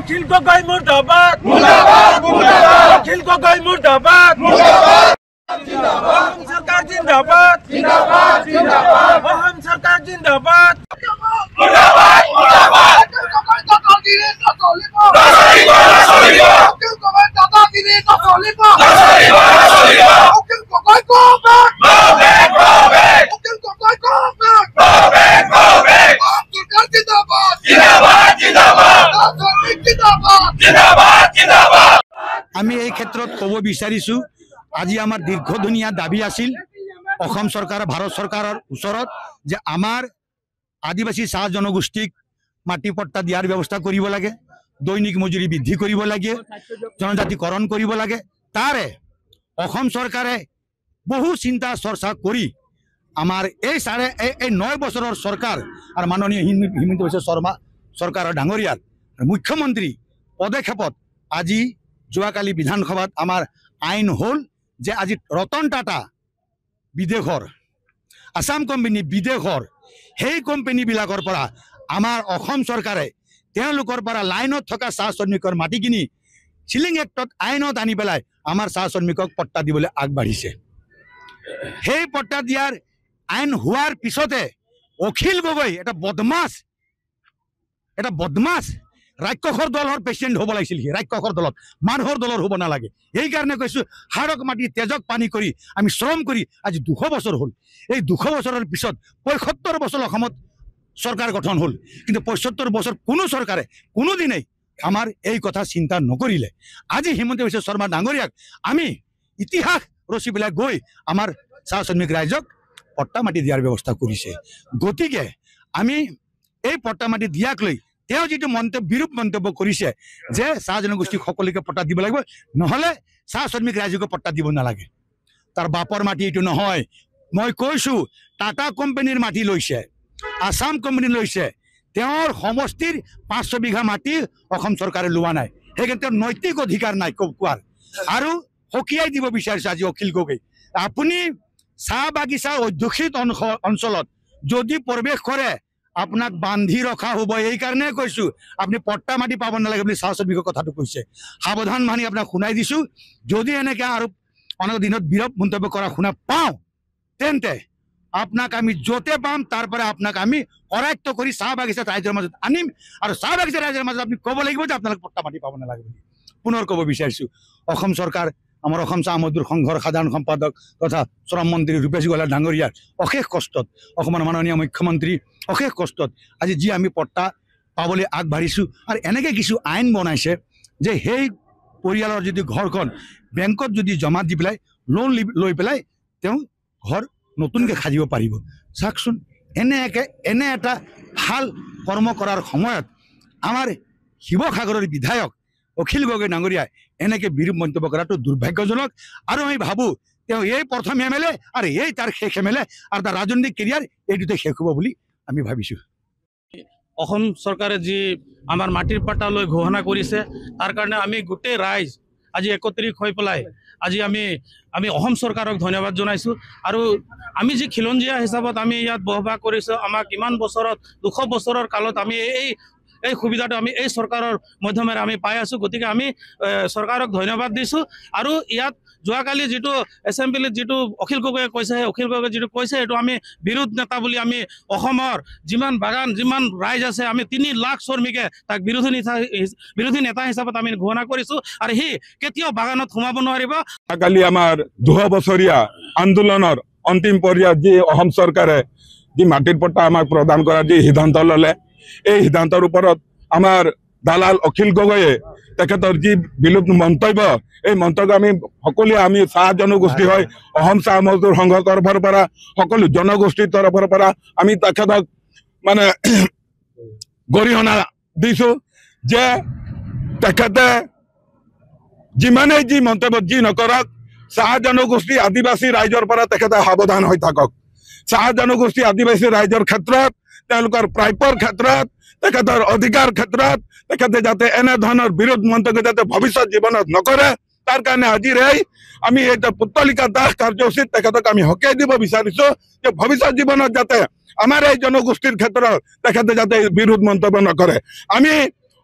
অখিল গগৈ মুর্দাবাদ মুর্দাবাদ মুর্দাবাদ অখিল গগৈ মুর্দাবাদ মুর্দাবাদ জিন্দাবাদ সরকার জিন্দাবাদ জিন্দাবাদ জিন্দাবাদ অহম সরকার জিন্দাবাদ মুর্দাবাদ মুর্দাবাদ অখিল গগৈ দাদাগিরি নচলিব নচলিব নচলিব অখিল গগৈ দাদাগিরি নচলিব নচলিব নচলিব Akhil Gogoi go back Akhil Gogoi go back সরকার জিন্দাবাদ জিন্দাবাদ জিন্দাবাদ জিন্দাবাদ জিন্দাবাদ জিন্দাবাদ আমি এই ক্ষেত্ৰত ক'ব বিচাৰিছো আজি আমাৰ দীৰ্ঘদিনীয়া দাবী আছিল অসম চৰকাৰ ভাৰত চৰকাৰৰ ওচৰত যে আমাৰ আদিবাসী চাহ জনগোষ্ঠীক মাটি পট্টা দিয়াৰ ব্যৱস্থা কৰিব লাগে দৈনিক মজুৰি বৃদ্ধি কৰিব লাগে জনজাতিকৰণ কৰিব লাগে তাৰে অসম চৰকাৰে বহু চিন্তা চৰ্চা কৰি আমাৰ এই 9 বছৰৰ চৰকাৰ আৰু মাননীয় হিমন্ত বিশ্ব শৰ্মা চৰকাৰৰ ডাঙৰীয়াৰ মুখ্যমন্ত্ৰী পদক্ষেপত আজি যোৱাকালি বিধানসভাত আমাৰ আইন হ'ল যে আজি ৰতন টাটা বিদেশৰ আসাম কোম্পানী বিদেশৰ সেই কোম্পানীবিলাকৰ পৰা আমাৰ অসম চৰকাৰে তেওঁলোকৰ পৰা লাইনত থকা চাহ শ্ৰমিকৰ মাটি কিনি চিলিং এক্টত আইনত আনি পেলাই আমাৰ চাহ শ্ৰমিকক পট্টা দিবলৈ আগবাঢ়িছে সেই পট্টা দিয়াৰ আইন হোৱাৰ পিছতে অখিল গগৈ এটা বদমাছ ৰাক্ষসৰ দলৰ প্ৰেচিডেণ্ট হ'ব লাগিছিল সি ৰাক্ষসৰ দলত মানুহৰ দলৰ হ'ব নালাগে সেইকাৰণে কৈছোঁ হাড়ক মাটি তেজক পানী কৰি আমি শ্ৰম কৰি আজি 200 বছৰ হ'ল এই 200 বছৰৰ পিছত 75 বছৰ অসমত চৰকাৰ গঠন হ'ল কিন্তু 75 বছৰ কোনো চৰকাৰে কোনোদিনেই আমাৰ এই কথা চিন্তা নকৰিলে আজি হিমন্ত বিশ্ব শৰ্মা ডাঙৰীয়াক আমি ইতিহাস ৰচি পেলাই গৈ আমাৰ চাহ শ্ৰমিক ৰাইজক পট্টা মাটি দিয়াৰ ব্যৱস্থা কৰিছে গতিকে আমি এই পট্টা মাটি দিয়াক লৈ তেওঁ যেটো বিৰূপ মন্তব্য কৰিছে যে চাহ জনগোষ্ঠীক সকলোকে পট্টা দিব লাগিব নহলে চাহ শ্ৰমিক ৰাইজক পট্টা দিব নালাগে তাৰ বাপৰ মাটি এটো নহয় মই কৈছো টাটা কোম্পানীৰ মাটি লৈছে আসাম কোম্পানী লৈছে তেওঁৰ সমষ্টিৰ 500 বিঘা মাটি অসম চৰকাৰে লোৱা নাই হেগেতে নৈতিক অধিকাৰ নাই কোৱাৰ আৰু হকিয়াই দিব বিচাৰিছে আজি অখিল গগৈ আপুনি চাহ বাগিচা অধ্যুষিত অঞ্চলত যদি প্ৰৱেশ কৰে আপোনাক বান্ধি ৰখা হ'ব এই কাৰণে কৈছো আপুনি পট্টা মাটি পাব নালাগে বুলি চাহ শ্ৰমিকৰ কথাটো কৈছে সাৱধান মানি আপোনাক শুনাই দিছো যদি এনেকৈ আৰু অনেক দিনত বিৰূপ মন্তব্য কৰা শুনা পাওঁ তেন্তে আপোনাক আমি য'তে পাম তাৰ পৰা আপোনাক আমি কৰায়ত্ব কৰি চাহ বাগিচা ৰাইজৰ মাজত আনিম আৰু চাহ বাগিচা ৰাইজৰ মাজত আপুনি ক'ব লাগিব যে আপোনালোক পট্টা মাটি পাব নালাগে বুলি পুনৰ ক'ব বিচাৰিছো অসম চৰকাৰ আমাৰ অসম চাহ মজদুৰ সংঘৰ সাধাৰণ সম্পাদক তথা শ্ৰম মন্ত্ৰী ৰূপেশ গোহালা ডাঙৰীয়াৰ অশেষ কষ্টত অসমৰ মাননীয় মুখ্যমন্ত্ৰী অশেষ কষ্টত আজি যি আমি পট্টা পাবলৈ আগবাঢ়িছোঁ আৰু এনেকৈ কিছু আইন বনাইছে যে সেই পৰিয়ালৰ যদি ঘৰখন বেংকত যদি জমা দি পেলাই লোন লৈ পেলাই তেওঁ ঘৰ নতুনকৈ সাজিব পাৰিব চাওকচোন এনে এটা ভাল কৰ্ম কৰাৰ সময়ত আমাৰ শিৱসাগৰৰ বিধায়ক অখিল গগৈ ডাঙৰীয়াই এনেকৈ বিৰূপ মন্তব্য কৰাটো দুৰ্ভাগ্যজনক আৰু আমি ভাবোঁ তেওঁ এই প্ৰথম MLA আৰু এই তাৰ শেষ MLA আৰু তাৰ ৰাজনৈতিক কেৰিয়াৰ এই দুটাই শেষ হ'ব বুলি আমি ভাবিছোঁ অসম চৰকাৰে যি আমাৰ মাটিৰ পাট্টা লৈ ঘোষণা কৰিছে তাৰ কাৰণে আমি গোটেই ৰাইজ আজি একত্ৰিত হৈ পেলাই আজি আমি অসম চৰকাৰক ধন্যবাদ জনাইছোঁ আৰু আমি যি খিলঞ্জীয়া হিচাপত আমি ইয়াত বসবাস কৰিছোঁ আমাক ইমান বছৰত 200 বছৰৰ কালত আমি এই সুবিধাটো আমি এই চৰকাৰৰ মাধ্যমেৰে আমি পাই আছোঁ গতিকে আমি চৰকাৰক ধন্যবাদ দিছোঁ আৰু ইয়াত যোৱাকালি যিটো এছেম্বলিত যিটো অখিল গগৈয়ে কৈছে অখিল গগৈ যিটো কৈছে এইটো আমি বিৰোধ নেতা বুলি আমি অসমৰ যিমান ৰাইজ আছে আমি 3 লাখ শ্ৰমিকে তাক বিৰোধী নেতা হিচাপত আমি ঘোষণা কৰিছোঁ আৰু সি কেতিয়াও বাগানত সোমাব নোৱাৰিব কালি আমাৰ 200 বছৰীয়া আন্দোলনৰ অন্তিম পৰ্যায়ত যি অসম চৰকাৰে যি মাটিৰ পট্টা আমাক প্ৰদান কৰাৰ যি সিদ্ধান্ত ল'লে এই সিদ্ধান্তৰ ওপৰত আমাৰ দালাল অখিল গগৈয়ে তেখেতৰ যি বিলোপ মন্তব্য এই মন্তব্য আমি চাহ জনগোষ্ঠী হয় অসম চাহ মজদুৰ সংঘৰ তৰফৰ পৰা সকলো জনগোষ্ঠীৰ তৰফৰ পৰা আমি তেখেতক মানে গৰিহণা দিছোঁ যে তেখেতে যিমানেই যি মন্তব্য যি নকৰক চাহ জনগোষ্ঠী আদিবাসী ৰাইজৰ পৰা তেখেতে সাৱধান হৈ থাকক চাহ জনগোষ্ঠী আদিবাসী ৰাইজৰ ক্ষেত্ৰত তেওঁলোকৰ প্ৰাপ্যৰ ক্ষেত্ৰত তেখেতৰ অধিকাৰ ক্ষেত্ৰত তেখেতে যাতে এনে ধৰণৰ বিৰোধ মন্তব্য যাতে ভৱিষ্যত জীৱনত নকৰে তাৰ কাৰণে আজিৰ আমি এটা পুতলিকা দাস কাৰ্যসূচীত তেখেতক আমি হকিয়াই দিব বিচাৰিছোঁ যে ভৱিষ্যত জীৱনত যাতে আমাৰ এই জনগোষ্ঠীৰ ক্ষেত্ৰত তেখেতে যাতে বিৰোধ মন্তব্য নকৰে আমি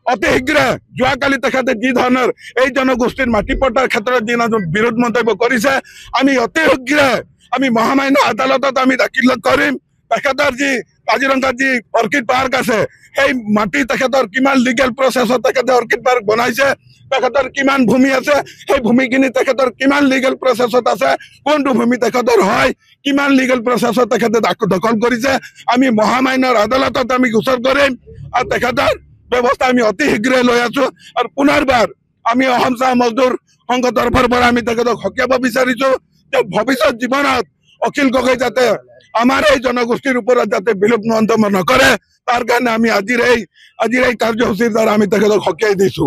অতি শীঘ্ৰে যোৱাকালি তেখেতে যি ধৰণৰ এই জনগোষ্ঠীৰ মাটি পট্টাৰ ক্ষেত্ৰত যি বিৰোধ মন্তব্য কৰিছে আমি অতি শীঘ্ৰে আমি মহামান্য আদালতত আমি দাখিল কৰিম। তেখেতৰ যি কাজিৰঙাত যি অৰ্কিড পাৰ্ক আছে সেই মাটি তেখেতৰ কিমান লিগেল প্ৰচেছত তেখেতে অৰ্কিড পাৰ্ক বনাইছে, তেখেতৰ কিমান ভূমি আছে, সেই ভূমিখিনি তেখেতৰ কিমান লিগেল প্ৰচেছত আছে, কোনটো ভূমি তেখেতৰ হয়, কিমান লিগেল প্ৰচেছত তেখেতে দখল কৰিছে, আমি মহামান্যৰ আদালতত আমি গোচৰ কৰিম আৰু তেখেতৰ ব্যৱস্থা আমি অতি শীঘ্ৰে লৈ আছো। আৰু পুনৰবাৰ আমি অসম চাহ মজদুৰ সংঘৰ তৰফৰ পৰা আমি তেখেতক সকীয়াব বিচাৰিছো যে ভৱিষ্যত জীৱনত অখিল গগৈ যাতে আমাৰ এই জনগোষ্ঠীৰ ওপৰত যাতে বিলোপ মন্তব্য নকৰে, তাৰ কাৰণে আমি আজিৰ এই কাৰ্যসূচীৰ দ্বাৰা আমি তেখেতক সকীয়াই দিছো।